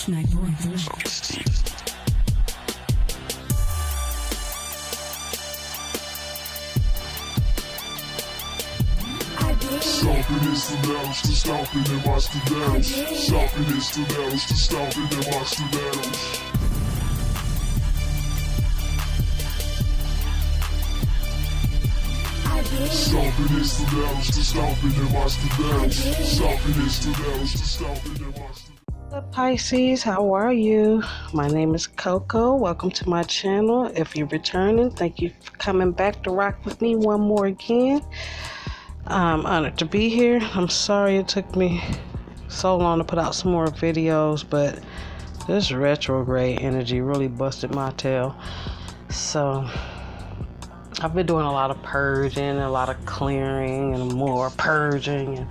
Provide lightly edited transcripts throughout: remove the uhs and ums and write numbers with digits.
Stomping instrumentals to stomping in my instrumentals. Stomping instrumentals to stomping in my instrumentals. Stomping instrumentals to stomping in my instrumentals. Stomping instrumentals to stomping in my instrumentals. Pisces, how are you? My name is Coco. Welcome to my channel. If you're returning, thank you for coming back to rock with me one more again. I'm honored to be here. I'm sorry it took me so long to put out some more videos, but this retrograde energy really busted my tail. So I've been doing a lot of purging, a lot of clearing, and more purging, and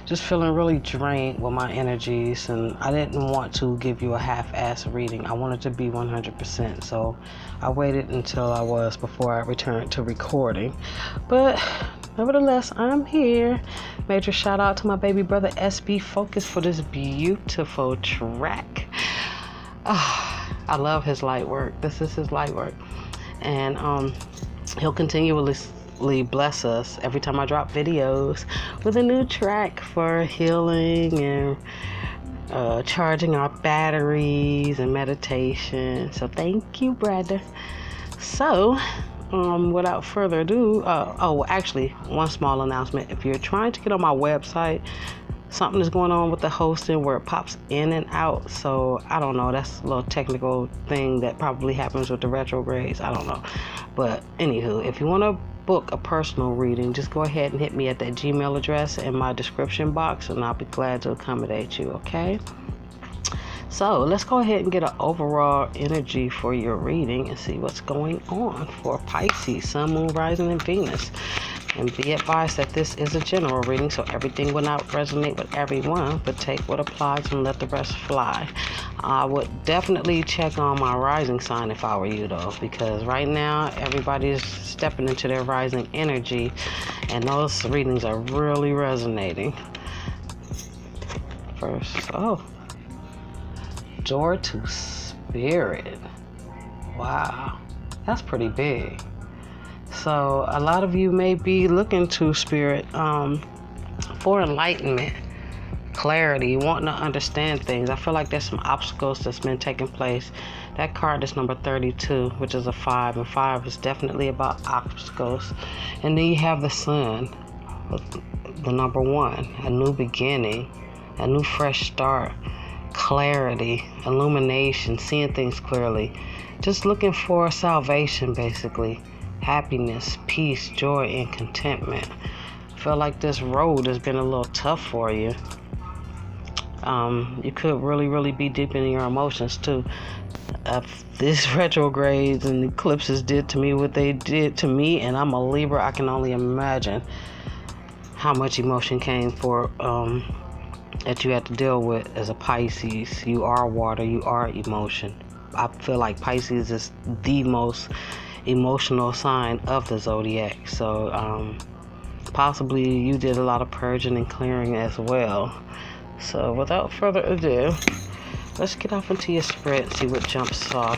just feeling really drained with my energies. And I didn't want to give you a half-ass reading. I wanted to be 100%. So I waited until I was before I returned to recording. But nevertheless, I'm here. Major shout out to my baby brother SB Focus for this beautiful track. I love his light work. This is his light work. And he'll continually bless us every time I drop videos with a new track for healing and charging our batteries and meditation. So thank you, brother. So without further ado, actually, one small announcement. If you're trying to get on my website, something is going on with the hosting where it pops in and out. So I don't know, that's a little technical thing that probably happens with the retrogrades. I don't know. But anywho, if you want to book a personal reading, just go ahead and hit me at that Gmail address in my description box, and I'll be glad to accommodate you, okay? So let's go ahead and get an overall energy for your reading and see what's going on for Pisces, Sun, Moon, Rising, and Venus. And be advised that this is a general reading, so everything will not resonate with everyone, but take what applies and let the rest fly. I would definitely check on my rising sign if I were you, though, because right now everybody is stepping into their rising energy, and those readings are really resonating. First, door to spirit. Wow, that's pretty big. So a lot of you may be looking to spirit for enlightenment, clarity, wanting to understand things. I feel like there's some obstacles that's been taking place. That card is number 32, which is a 5, and 5 is definitely about obstacles. And then you have the Sun, the number 1, a new beginning, a new fresh start, clarity, illumination, seeing things clearly, just looking for salvation, basically. Happiness, peace, joy, and contentment. I feel like this road has been a little tough for you. You could really be deep in your emotions too. These retrogrades and eclipses did to me what they did to me, and I'm a Libra. I can only imagine how much emotion came for that you had to deal with as a Pisces. You are water, you are emotion. I feel like Pisces is the most emotional sign of the zodiac. So possibly you did a lot of purging and clearing as well. So without further ado, let's get off into your spread and see what jumps off.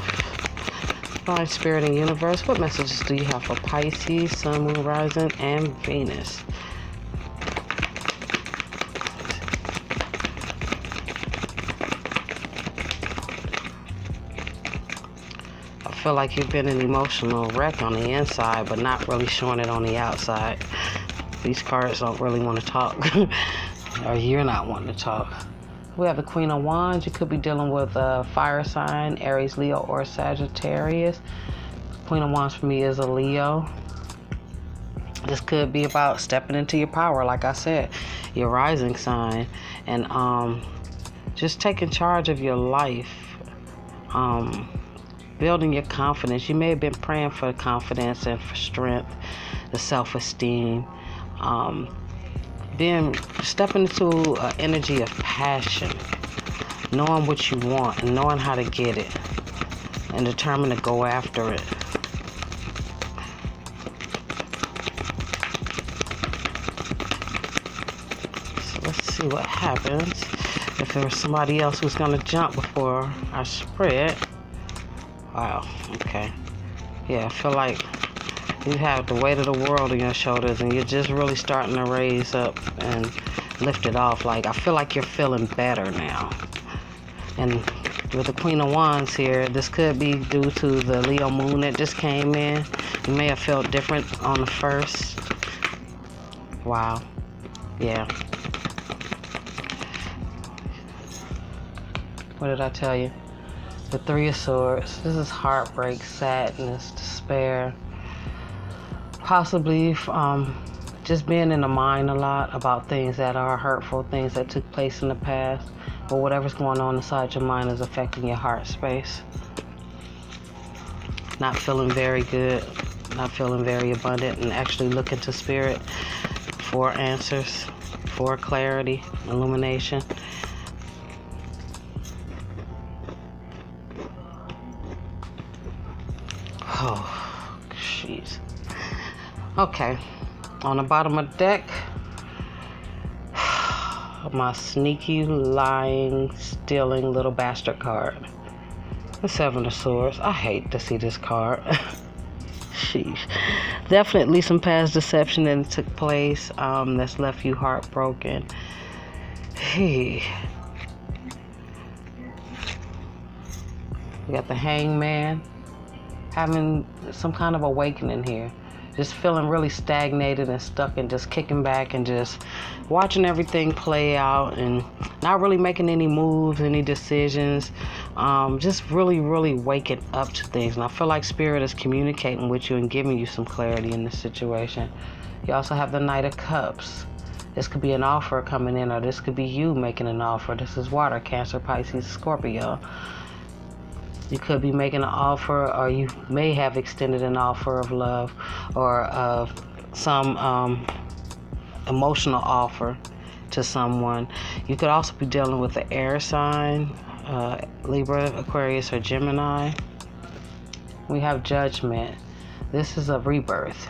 Divine Spirit and Universe, what messages do you have for Pisces, Sun, Moon, Rising, and Venus? I feel like you've been an emotional wreck on the inside, but not really showing it on the outside. These cards don't really want to talk, or you're not wanting to talk. We have the Queen of Wands. You could be dealing with a fire sign, Aries, Leo, or Sagittarius. Queen of Wands for me is a Leo. This could be about stepping into your power, like I said, your rising sign, and just taking charge of your life. Building your confidence. You may have been praying for confidence and for strength, the self-esteem. Stepping into an energy of passion, knowing what you want and knowing how to get it, and determined to go after it. So let's see what happens if there's somebody else who's going to jump before I spread. Wow, okay. Yeah, I feel like you have the weight of the world on your shoulders and you're just really starting to raise up and lift it off. Like, I feel like you're feeling better now. And with the Queen of Wands here, this could be due to the Leo moon that just came in. You may have felt different on the first. Wow. Yeah. What did I tell you? The Three of Swords. This is heartbreak, sadness, despair. Possibly just being in the mind a lot about things that are hurtful, things that took place in the past. But whatever's going on inside your mind is affecting your heart space. Not feeling very good, not feeling very abundant, and actually looking to spirit for answers, for clarity, illumination. Oh, jeez. Okay, on the bottom of the deck, my sneaky, lying, stealing little bastard card. The Seven of Swords. I hate to see this card. Sheesh. Definitely some past deception that took place that's left you heartbroken. Hey. You got the Hangman. Having some kind of awakening here. Just feeling really stagnated and stuck and just kicking back and just watching everything play out and not really making any moves, any decisions. Just really, really waking up to things. And I feel like Spirit is communicating with you and giving you some clarity in this situation. You also have the Knight of Cups. This could be an offer coming in, or this could be you making an offer. This is water, Cancer, Pisces, Scorpio. You could be making an offer, or you may have extended an offer of love or of some emotional offer to someone. You could also be dealing with the air sign, Libra, Aquarius, or Gemini. We have Judgment. This is a rebirth.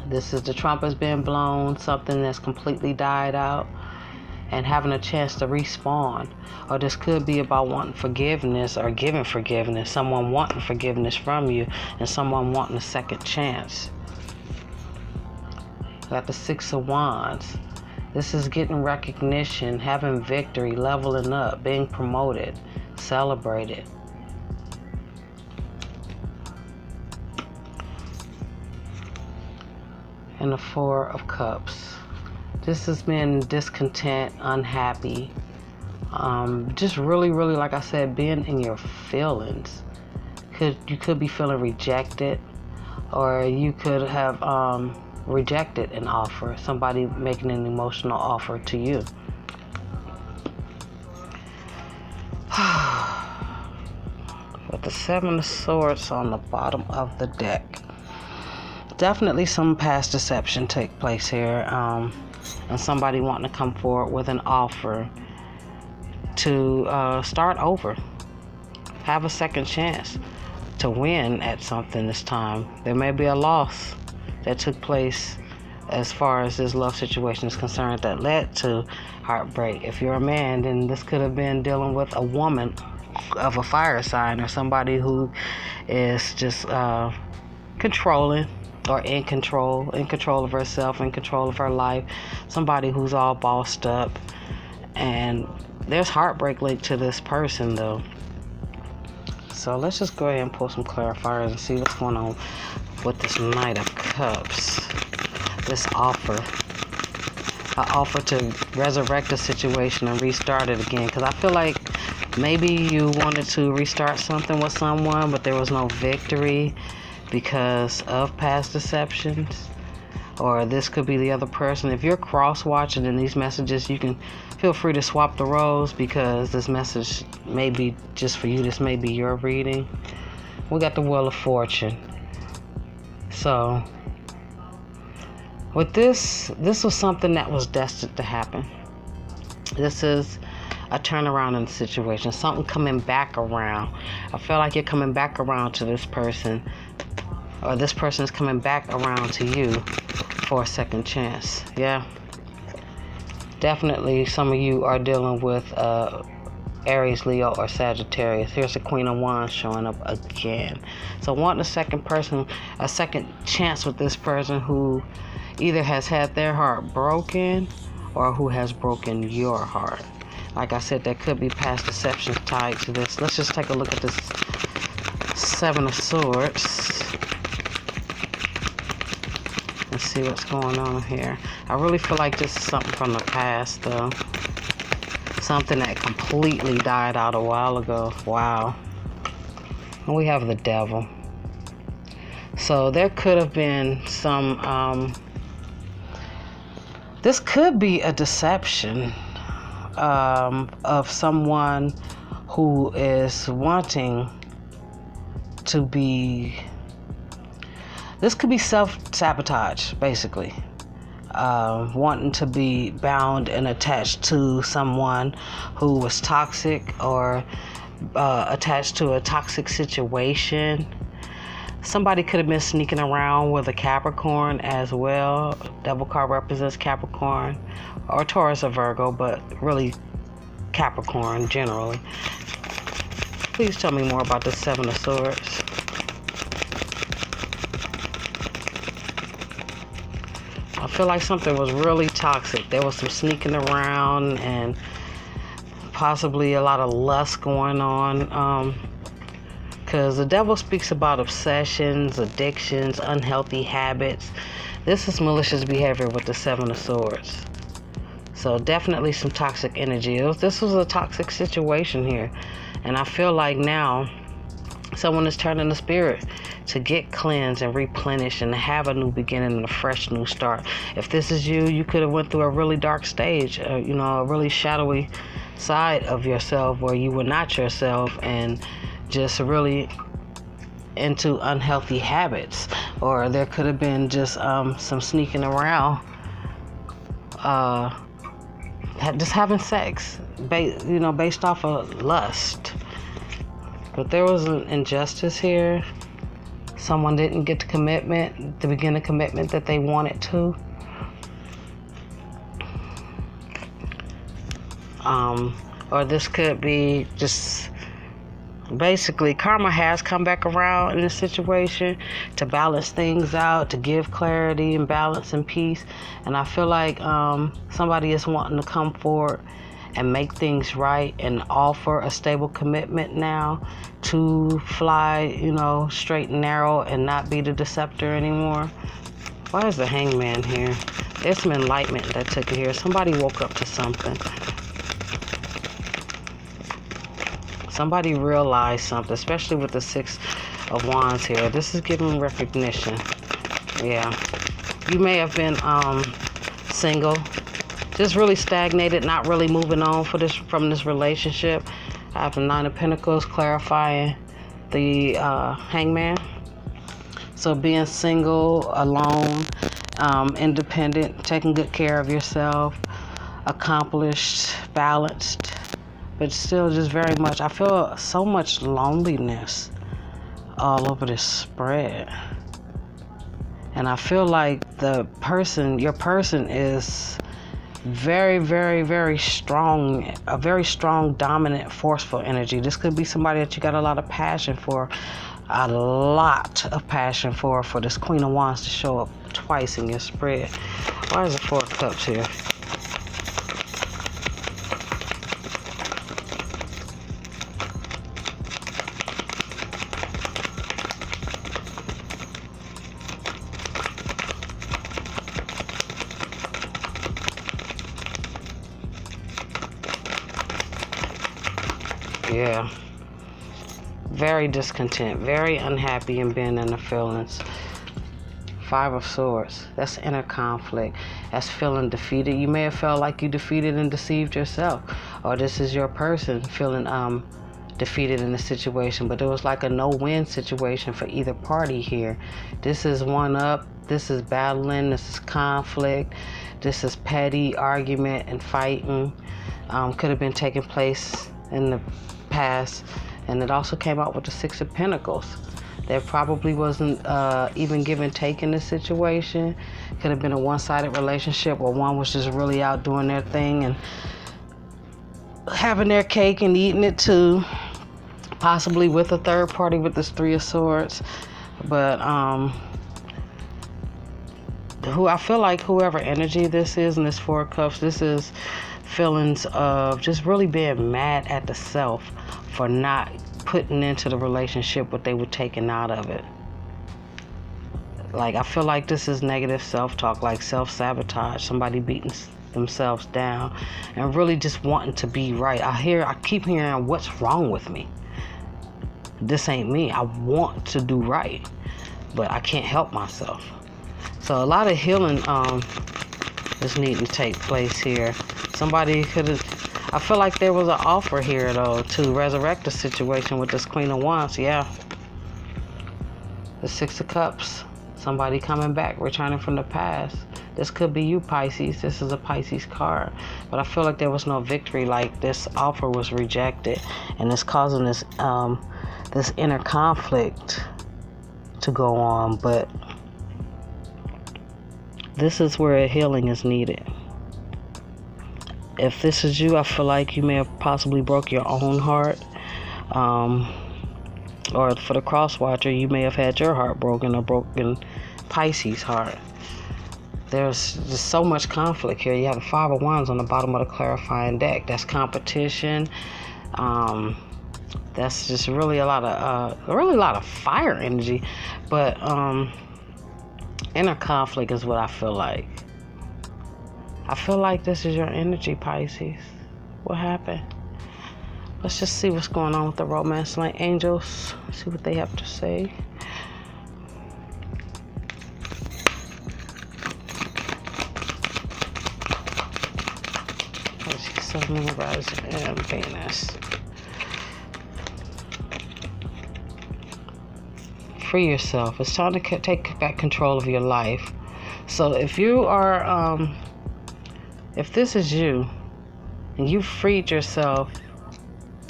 This is the trumpets being blown, something that's completely died out, and having a chance to respawn. Or this could be about wanting forgiveness or giving forgiveness. Someone wanting forgiveness from you and someone wanting a second chance. Got the Six of Wands. This is getting recognition, having victory, leveling up, being promoted, celebrated. And the Four of Cups. This has been discontent, unhappy. Just really, really, like I said, being in your feelings. You could be feeling rejected, or you could have rejected an offer, somebody making an emotional offer to you. With the Seven of Swords on the bottom of the deck. Definitely some past deception take place here, and somebody wanting to come forward with an offer to start over, have a second chance to win at something this time. There may be a loss that took place as far as this love situation is concerned that led to heartbreak. If you're a man, then this could have been dealing with a woman of a fire sign, or somebody who is just controlling, or in control of herself, in control of her life. Somebody who's all bossed up. And there's heartbreak linked to this person, though. So let's just go ahead and pull some clarifiers and see what's going on with this Knight of Cups. This offer. An offer to resurrect the situation and restart it again. Because I feel like maybe you wanted to restart something with someone, but there was no victory because of past deceptions. Or this could be the other person. If you're cross-watching in these messages, you can feel free to swap the roles, because this message may be just for you. This may be your reading. We got the Wheel of Fortune. So, with this was something that was destined to happen. This is a turnaround in the situation. Something coming back around. I feel like you're coming back around to this person, or this person is coming back around to you for a second chance. Yeah. Definitely some of you are dealing with Aries, Leo, or Sagittarius. Here's the Queen of Wands showing up again. So wanting a second chance with this person who either has had their heart broken or who has broken your heart. Like I said, there could be past deceptions tied to this. Let's just take a look at this Seven of Swords and see what's going on here. I really feel like this is something from the past, though. Something that completely died out a while ago. Wow. And we have the Devil. So there could have been some, this could be a deception of someone who is wanting to be, this could be self-sabotage, basically. Wanting to be bound and attached to someone who was toxic or attached to a toxic situation. Somebody could have been sneaking around with a Capricorn as well. Devil card represents Capricorn, or Taurus or Virgo, but really Capricorn generally. Please tell me more about the Seven of Swords. I feel like something was really toxic. There was some sneaking around and possibly a lot of lust going on. Because the Devil speaks about obsessions, addictions, unhealthy habits. This is malicious behavior with the Seven of Swords. So definitely some toxic energy. This was a toxic situation here. And I feel like now someone is turning the spirit to get cleansed and replenished and to have a new beginning and a fresh new start. If this is you, you could have went through a really dark stage, a really shadowy side of yourself where you were not yourself and just really into unhealthy habits. Or there could have been just some sneaking around, just having sex, based off of lust. But there was an injustice here. Someone didn't get the beginning commitment that they wanted to. Or this could be just basically karma has come back around in this situation to balance things out, to give clarity and balance and peace. And I feel like somebody is wanting to come forward and make things right and offer a stable commitment now to fly, straight and narrow and not be the deceptor anymore. Why is the Hangman here? There's some enlightenment that took it here. Somebody woke up to something. Somebody realized something, especially with the Six of Wands here. This is giving recognition. Yeah. You may have been single, just really stagnated, not really moving on from this relationship. I have the Nine of Pentacles clarifying the Hangman. So being single, alone, independent, taking good care of yourself, accomplished, balanced, but still just very much, I feel so much loneliness all over this spread. And I feel like your person is very, very, very strong, a very strong, dominant, forceful energy. This could be somebody that you got a lot of passion for, for this Queen of Wands to show up twice in your spread. Why is the Four of Cups here? Yeah, very discontent, very unhappy and being in the feelings. Five of Swords, that's inner conflict. That's feeling defeated. You may have felt like you defeated and deceived yourself, or this is your person feeling defeated in the situation, but it was like a no-win situation for either party here. This is one up, this is battling, this is conflict, this is petty argument and fighting. Could have been taking place in the past. And it also came out with the Six of Pentacles. There probably wasn't even give and take in this situation. Could have been a one-sided relationship where one was just really out doing their thing and having their cake and eating it too. Possibly with a third party with this Three of Swords. But I feel like whoever energy this is in this Four of Cups, this is feelings of just really being mad at the self for not putting into the relationship what they were taking out of it. Like, I feel like this is negative self-talk, like self-sabotage, somebody beating themselves down and really just wanting to be right. I keep hearing, what's wrong with me? This ain't me. I want to do right, but I can't help myself. So a lot of healing is needing to take place here. Somebody could have, I feel like there was an offer here though to resurrect the situation with this Queen of Wands. Yeah. The Six of Cups. Somebody coming back, returning from the past. This could be you, Pisces. This is a Pisces card. But I feel like there was no victory. Like, this offer was rejected. And it's causing this this inner conflict to go on. But this is where healing is needed. If this is you, I feel like you may have possibly broke your own heart. Or for the cross-watcher, you may have had your heart broken or broken Pisces' heart. There's just so much conflict here. You have the Five of Wands on the bottom of the clarifying deck. That's competition. That's just really a lot of fire energy. But inner conflict is what I feel like. I feel like this is your energy, Pisces. What happened? Let's just see what's going on with the romance line angels. See what they have to say. Sun, Moon, Rising, and Venus. Free yourself. It's time to take back control of your life. So if you are, if this is you, and you've freed yourself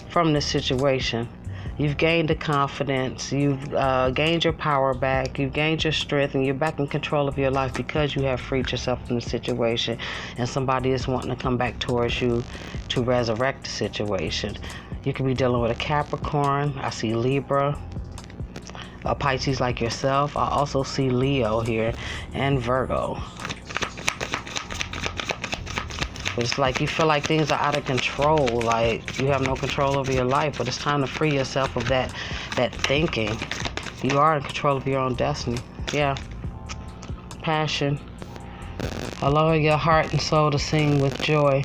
from this situation, you've gained the confidence, you've gained your power back, you've gained your strength, and you're back in control of your life because you have freed yourself from the situation, and somebody is wanting to come back towards you to resurrect the situation. You could be dealing with a Capricorn. I see Libra, a Pisces like yourself. I also see Leo here, and Virgo. But it's like you feel like things are out of control, like you have no control over your life, but it's time to free yourself of that thinking. You are in control of your own destiny. Yeah. Passion. Allow your heart and soul to sing with joy.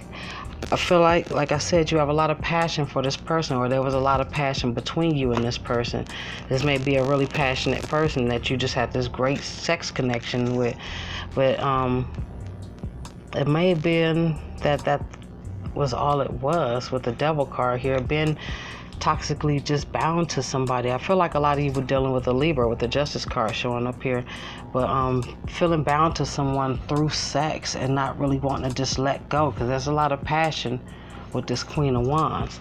I feel like I said, you have a lot of passion for this person, or there was a lot of passion between you and this person. This may be a really passionate person that you just had this great sex connection with, but it may have been that was all it was with the Devil card here, being toxically just bound to somebody. I feel like a lot of you were dealing with a Libra with the Justice card showing up here, but feeling bound to someone through sex and not really wanting to just let go, because there's a lot of passion with this Queen of Wands.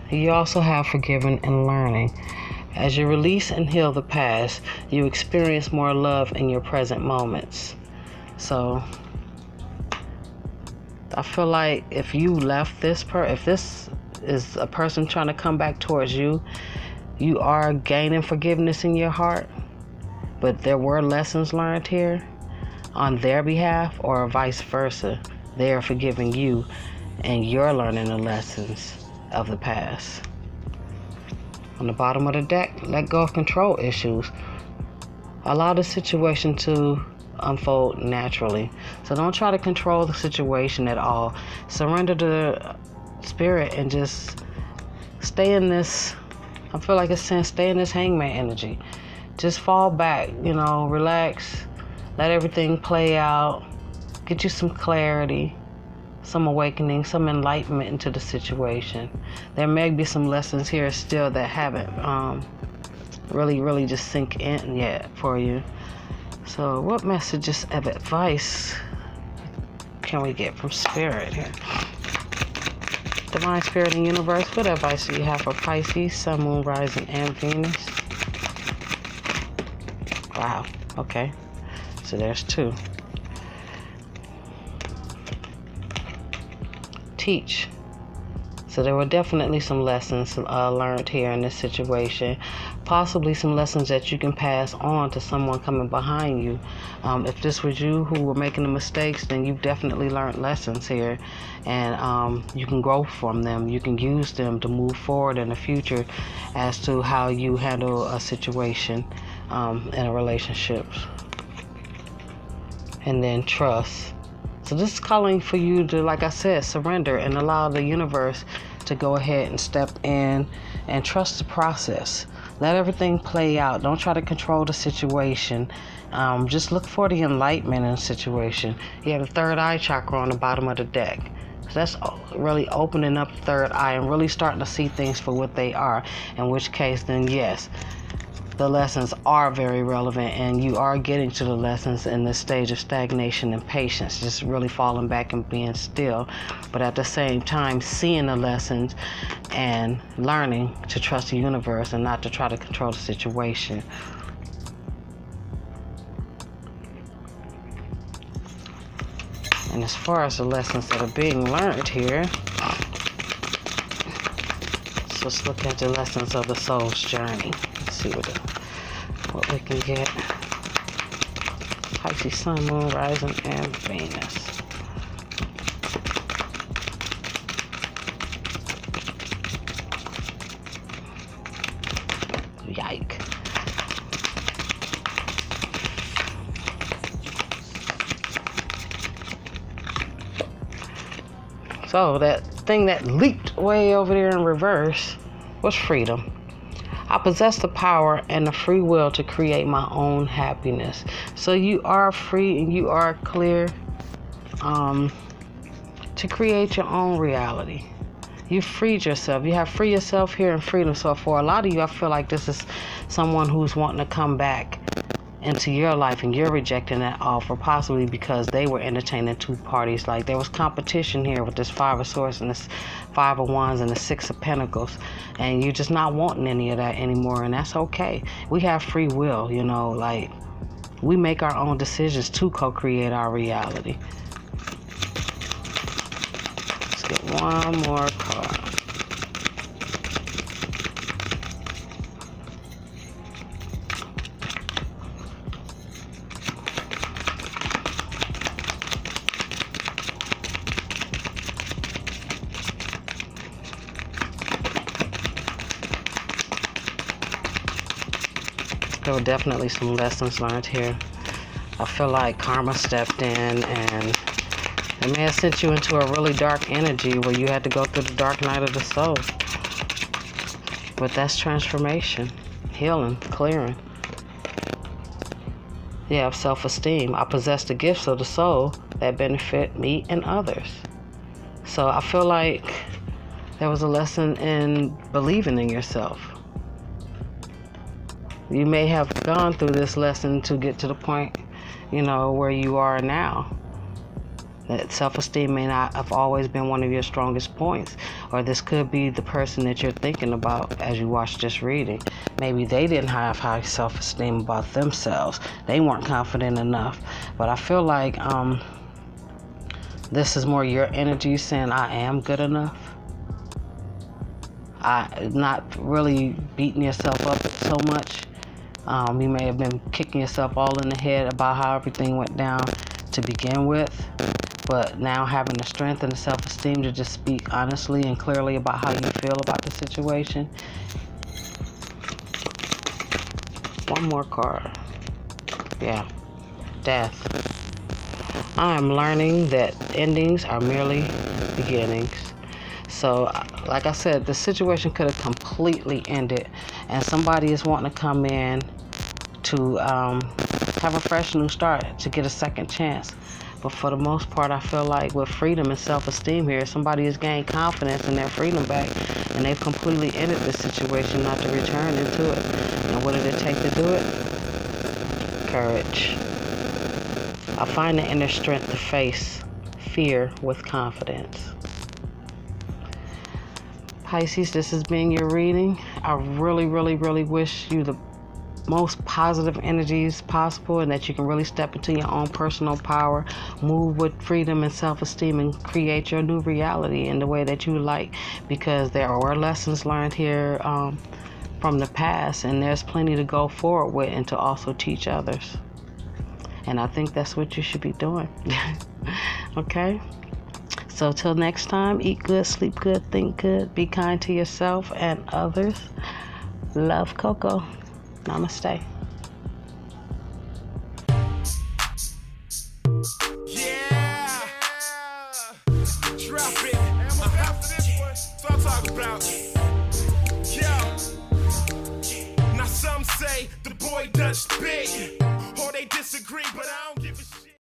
You also have forgiving and learning. As you release and heal the past, you experience more love in your present moments. So I feel like if you left this if this is a person trying to come back towards you, you are gaining forgiveness in your heart, but there were lessons learned here on their behalf, or vice versa. They are forgiving you and you're learning the lessons of the past. On the bottom of the deck, let go of control issues. Allow the situation to unfold naturally. So don't try to control the situation at all. Surrender to spirit and just stay in this, I feel like it's saying stay in this hangman energy. Just fall back, relax, let everything play out, get you some clarity, some awakening, some enlightenment into the situation. There may be some lessons here still that haven't really just sink in yet for you. So what messages of advice can we get from Spirit here? Divine Spirit and Universe, what advice do you have for Pisces, Sun, Moon, Rising, and Venus? Wow. Okay. So there's 2. Teach. So there were definitely some lessons learned here in this situation. Possibly some lessons that you can pass on to someone coming behind you. If this was you who were making the mistakes, then you've definitely learned lessons here. And you can grow from them. You can use them to move forward in the future as to how you handle a situation in a relationship. And then trust. So this is calling for you to, like I said, surrender and allow the universe to go ahead and step in and trust the process. Let everything play out. Don't try to control the situation. Just look for the enlightenment in the situation. You have the third eye chakra on the bottom of the deck. So that's really opening up the third eye and really starting to see things for what they are. In which case, then yes, the lessons are very relevant, and you are getting to the lessons in this stage of stagnation and patience, just really falling back and being still, but at the same time seeing the lessons and learning to trust the universe and not to try to control the situation. And as far as the lessons that are being learned here, let's look at the lessons of the soul's journey. Let's see what we can get. Pisces, Sun, Moon, Rising, and Venus. Yike. So that thing that leaped way over there in reverse was freedom. I possess the power and the free will to create my own happiness. So you are free and you are clear to create your own reality. You freed yourself. You have free yourself here in freedom. So for a lot of you, I feel like this is someone who's wanting to come back into your life and you're rejecting that offer, possibly because they were entertaining 2 parties. Like there was competition here with this 5 of Swords and this 5 of Wands and the 6 of Pentacles, and you're just not wanting any of that anymore, and that's okay. We have free will, you know, like we make our own decisions to co-create our reality. Let's get one more card. There were definitely some lessons learned here. I feel like karma stepped in and it may have sent you into a really dark energy where you had to go through the dark night of the soul. But that's transformation, healing, clearing. You have self-esteem. I possess the gifts of the soul that benefit me and others. So I feel like there was a lesson in believing in yourself. You may have gone through this lesson to get to the point, you know, where you are now. That self-esteem may not have always been one of your strongest points. Or this could be the person that you're thinking about as you watch this reading. Maybe they didn't have high self-esteem about themselves. They weren't confident enough. But I feel like this is more your energy saying, I am good enough. Not really beating yourself up so much. You may have been kicking yourself all in the head about how everything went down to begin with, but now having the strength and the self-esteem to just speak honestly and clearly about how you feel about the situation. One more card. Yeah. Death. I am learning that endings are merely beginnings. So, like I said, the situation could have completely ended, and somebody is wanting to come in to have a fresh new start, to get a second chance. But for the most part, I feel like with freedom and self-esteem here, somebody has gained confidence in their freedom back, and they've completely ended this situation not to return into it. And what did it take to do it? Courage. I find the inner strength to face fear with confidence. Pisces, this has been your reading. I really, really, really wish you the most positive energies possible, and that you can really step into your own personal power, move with freedom and self-esteem, and create your new reality in the way that you like, because there are lessons learned here from the past, and there's plenty to go forward with and to also teach others. And I think that's what you should be doing. Okay? So till next time, eat good, sleep good, think good, be kind to yourself and others. Love, Coco. Namaste. Yeah. Drop it. After this one, so I'm talking about. Yo. Now some say the boy Dutch big, or they disagree, but I don't give a shit.